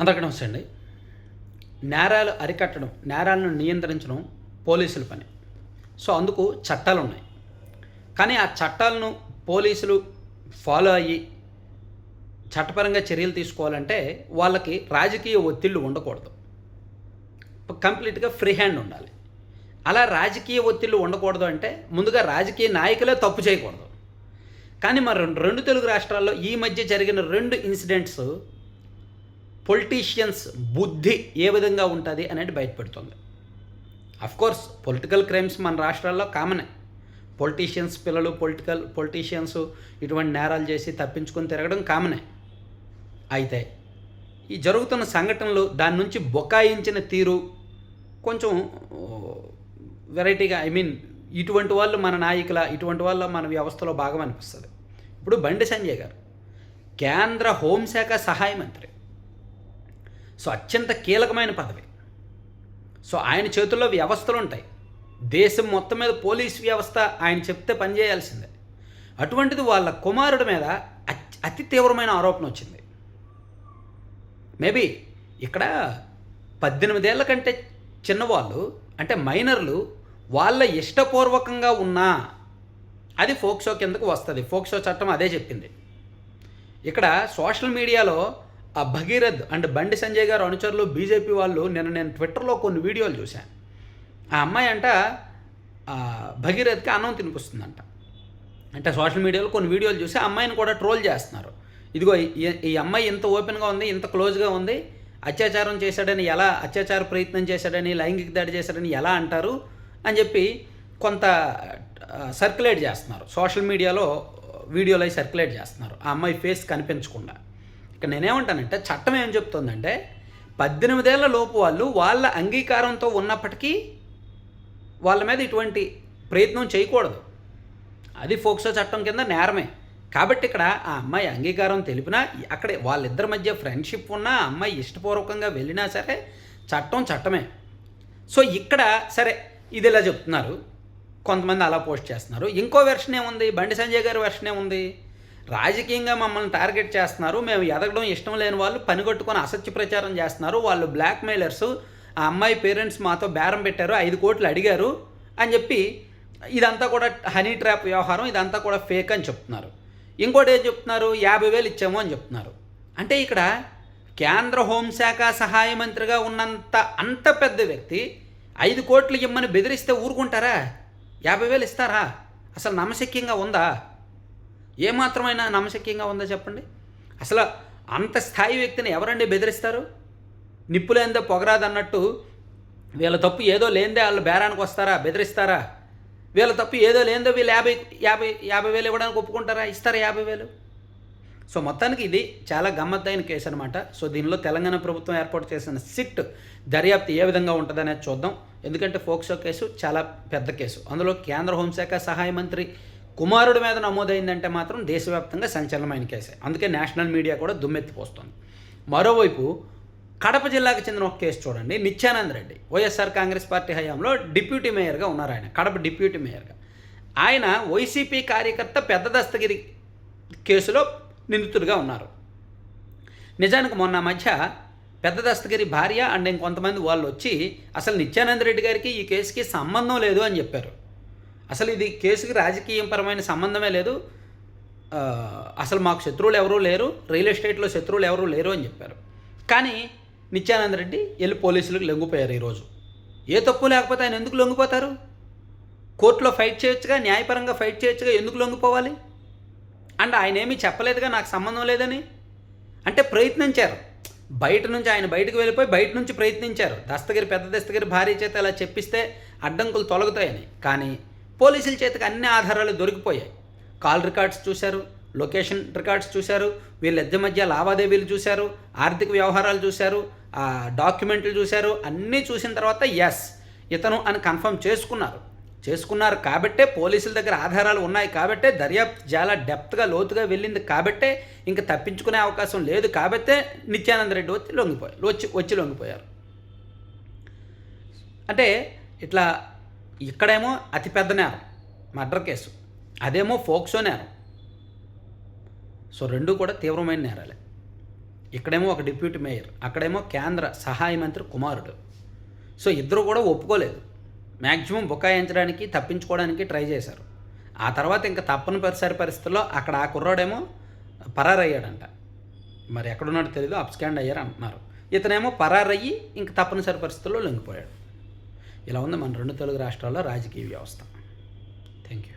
అందరికీ నమస్తే అండి. నేరాలు అరికట్టడం, నేరాలను నియంత్రించడం పోలీసుల పని. సో అందుకు చట్టాలు ఉన్నాయి. కానీ ఆ చట్టాలను పోలీసులు ఫాలో అయ్యి చట్టపరంగా చర్యలు తీసుకోవాలంటే వాళ్ళకి రాజకీయ ఒత్తిళ్ళు ఉండకూడదు. కంప్లీట్గా ఫ్రీ హ్యాండ్ ఉండాలి. అలా రాజకీయ ఒత్తిళ్ళు ఉండకూడదు అంటే ముందుగా రాజకీయ నాయకులే తప్పు చేయకూడదు. కానీ మరి రెండు తెలుగు రాష్ట్రాల్లో ఈ మధ్య జరిగిన 2 ఇన్సిడెంట్స్ పొలిటీషియన్స్ బుద్ధి ఏ విధంగా ఉంటుంది అనేది బయటపెడుతుంది. అఫ్కోర్స్ పొలిటికల్ క్రైమ్స్ మన రాష్ట్రాల్లో కామనే. పొలిటీషియన్స్ పిల్లలు పొలిటీషియన్స్ ఇటువంటి నేరాలు చేసి తప్పించుకొని తిరగడం కామనే. అయితే ఈ జరుగుతున్న సంఘటనలు దాని నుంచి బొకాయించిన తీరు కొంచెం వెరైటీగా, ఇటువంటి వాళ్ళు మన నాయకుల, ఇటువంటి వాళ్ళ మన వ్యవస్థలో భాగం అనిపిస్తుంది. ఇప్పుడు బండి సంజయ్ గారు కేంద్ర హోంశాఖ సహాయ మంత్రి. సో అత్యంత కీలకమైన పదవి. సో ఆయన చేతుల్లో వ్యవస్థలు ఉంటాయి. దేశం మొత్తం మీద పోలీస్ వ్యవస్థ ఆయన చెప్తే పనిచేయాల్సిందే. అటువంటిది వాళ్ళ కుమారుడి మీద అతి తీవ్రమైన ఆరోపణ వచ్చింది. మేబీ ఇక్కడ 18 ఏళ్ల కంటే చిన్నవాళ్ళు, అంటే మైనర్లు, వాళ్ళ ఇష్టపూర్వకంగా ఉన్నా అది ఫోక్సో కిందకు వస్తుంది. ఫోక్సో చట్టం అదే చెప్పింది. ఇక్కడ సోషల్ మీడియాలో ఆ భగీరథ్ అండ్ బండి సంజయ్ గారు అనుచరులు బీజేపీ వాళ్ళు నేను ట్విట్టర్లో కొన్ని వీడియోలు చూశాను. ఆ అమ్మాయి అంట భగీరథ్కి అన్నం తినిపిస్తుందంట. అంటే సోషల్ మీడియాలో కొన్ని వీడియోలు చూసి ఆ అమ్మాయిని కూడా ట్రోల్ చేస్తున్నారు. ఇదిగో ఈ అమ్మాయి ఇంత ఓపెన్గా ఉంది, ఇంత క్లోజ్గా ఉంది, అత్యాచారం చేశాడని ఎలా, అత్యాచార ప్రయత్నం చేశాడని, లైంగిక దాడి చేశాడని ఎలా అంటారు అని చెప్పి కొంత సర్క్యులేట్ చేస్తున్నారు. సోషల్ మీడియాలో వీడియోలు అవి సర్క్యులేట్ చేస్తున్నారు ఆ అమ్మాయి ఫేస్ కనిపించకుండా. ఇక నేనేమంటానంటే చట్టం ఏం చెప్తుందంటే 18 ఏళ్ల లోపు వాళ్ళు వాళ్ళ అంగీకారంతో ఉన్నప్పటికీ వాళ్ళ మీద ఇటువంటి ప్రయత్నం చేయకూడదు. అది ఫోక్సో చట్టం కింద నేరమే. కాబట్టి ఇక్కడ ఆ అమ్మాయి అంగీకారం తెలిపినా, అక్కడ వాళ్ళిద్దరి మధ్య ఫ్రెండ్షిప్ ఉన్నా, ఆ అమ్మాయి ఇష్టపూర్వకంగా వెళ్ళినా సరే చట్టమే. సో ఇక్కడ సరే ఇది ఇలా చెప్తున్నారు, కొంతమంది అలా పోస్ట్ చేస్తున్నారు. ఇంకో వెర్షన్ ఏముంది, బండి సంజయ్ గారి వెర్షన్ ఏముంది, రాజకీయంగా మమ్మల్ని టార్గెట్ చేస్తున్నారు, మేము ఎదగడం ఇష్టం లేని వాళ్ళు పనిగొట్టుకొని అసత్య ప్రచారం చేస్తున్నారు, వాళ్ళు బ్లాక్మెయిలర్స్, ఆ అమ్మాయి పేరెంట్స్ మాతో బేరం పెట్టారు, 5 కోట్లు అడిగారు అని చెప్పి ఇదంతా కూడా హనీ ట్రాప్ వ్యవహారం, ఇదంతా కూడా ఫేక్ అని చెప్తున్నారు. ఇంకోటి ఏం చెప్తున్నారు, 50,000 ఇచ్చాము అని చెప్తున్నారు. అంటే ఇక్కడ కేంద్ర హోంశాఖ సహాయ మంత్రిగా అంత పెద్ద వ్యక్తి 5 కోట్లు ఇమ్మని బెదిరిస్తే ఊరుకుంటారా? 50,000 ఇస్తారా? అసలు నమ్మశక్యంగా ఉందా? ఏమాత్రమైనా నమ్మశక్యంగా ఉందా చెప్పండి? అసలు అంత స్థాయి వ్యక్తిని ఎవరండి బెదిరిస్తారు? నిప్పులేందో పొగరాదన్నట్టు వీళ్ళ తప్పు ఏదో లేనిదే వాళ్ళు బేరానికి వస్తారా, బెదిరిస్తారా? వీళ్ళ తప్పు ఏదో లేనిదో వీళ్ళు 50,000 ఇవ్వడానికి ఒప్పుకుంటారా? ఇస్తారా 50,000? సో మొత్తానికి ఇది చాలా గమ్మత్తైన కేసు అనమాట. సో దీనిలో తెలంగాణ ప్రభుత్వం ఏర్పాటు చేసిన సిట్ దర్యాప్తు ఏ విధంగా ఉంటుందనేది చూద్దాం. ఎందుకంటే ఫోక్సో కేసు చాలా పెద్ద కేసు. అందులో కేంద్ర హోంశాఖ సహాయ మంత్రి కుమారుడి మీద నమోదైందంటే మాత్రం దేశవ్యాప్తంగా సంచలనమైన కేసే. అందుకే నేషనల్ మీడియా కూడా దుమ్మెత్తిపోస్తుంది. మరోవైపు కడప జిల్లాకు చెందిన ఒక కేసు చూడండి. నిత్యానంద్ రెడ్డి వైఎస్ఆర్ కాంగ్రెస్ పార్టీ హయాంలో డిప్యూటీ మేయర్గా ఉన్నారు. ఆయన కడప డిప్యూటీ మేయర్గా. ఆయన వైసీపీ కార్యకర్త పెద్ద దస్తగిరి కేసులో నిందితుడిగా ఉన్నారు. నిజానికి మొన్న మధ్య పెద్ద దస్తగిరి భార్య అండ్ ఇంకొంతమంది వాళ్ళు వచ్చి అసలు నిత్యానంద్ రెడ్డి గారికి ఈ కేసుకి సంబంధం లేదు అని చెప్పారు. అసలు ఇది కేసుకి రాజకీయపరమైన సంబంధమే లేదు, అసలు మాకు శత్రువులు ఎవరూ లేరు, రియల్ ఎస్టేట్లో శత్రువులు ఎవరూ లేరు అని చెప్పారు. కానీ నిత్యానంద రెడ్డి వెళ్ళి పోలీసులకు లొంగిపోయారు. ఈరోజు ఏ తప్పు లేకపోతే ఆయన ఎందుకు లొంగిపోతారు? కోర్టులో ఫైట్ చేయొచ్చుగా, న్యాయపరంగా ఫైట్ చేయొచ్చుగా, ఎందుకు లొంగిపోవాలి? అండ్ ఆయన ఏమీ చెప్పలేదుగా నాకు సంబంధం లేదని. అంటే ప్రయత్నించారు, బయట నుంచి ఆయన బయటకు వెళ్ళిపోయి బయట నుంచి ప్రయత్నించారు. పెద్ద దస్తగిరి భార్య చేత అలా చెప్పిస్తే అడ్డంకులు తొలగుతాయని. కానీ పోలీసుల చేతికి అన్ని ఆధారాలు దొరికిపోయాయి. కాల్ రికార్డ్స్ చూశారు, లొకేషన్ రికార్డ్స్ చూశారు, వీళ్ళిద్దరి మధ్య లావాదేవీలు చూశారు, ఆర్థిక వ్యవహారాలు చూశారు, డాక్యుమెంట్లు చూశారు. అన్నీ చూసిన తర్వాత ఎస్ ఇతను అని కన్ఫర్మ్ చేసుకున్నారు కాబట్టే పోలీసుల దగ్గర ఆధారాలు ఉన్నాయి కాబట్టే దర్యాప్తు చాలా డెప్త్గా లోతుగా వెళ్ళింది కాబట్టే ఇంకా తప్పించుకునే అవకాశం లేదు కాబట్టే నిత్యానంద రెడ్డి వచ్చి లొంగిపోయారు. అంటే ఇట్లా ఇక్కడేమో అతిపెద్ద నేరం మర్డర్ కేసు, అదేమో ఫోక్సో నేరం. సో రెండు కూడా తీవ్రమైన నేరాలే. ఇక్కడేమో ఒక డిప్యూటీ మేయర్, అక్కడేమో కేంద్ర సహాయ మంత్రి కుమారుడు. సో ఇద్దరు కూడా ఒప్పుకోలేదు. మ్యాక్సిమం బుకాయించడానికి తప్పించుకోవడానికి ట్రై చేశారు. ఆ తర్వాత ఇంకా తప్పనిసరి పరిస్థితుల్లో అక్కడ ఆ కుర్రాడేమో పరారయ్యాడంట. మరి ఎక్కడున్నాడో తెలీదు, అప్స్కాండ్ అయ్యారు అంటున్నారు. ఇతనేమో పరారయ్యి ఇంక తప్పనిసరి పరిస్థితుల్లో లొంగిపోయాడు. ఇలా ఉంది మన 2 తెలుగు రాష్ట్రాల్లో రాజకీయ వ్యవస్థ. Thank you.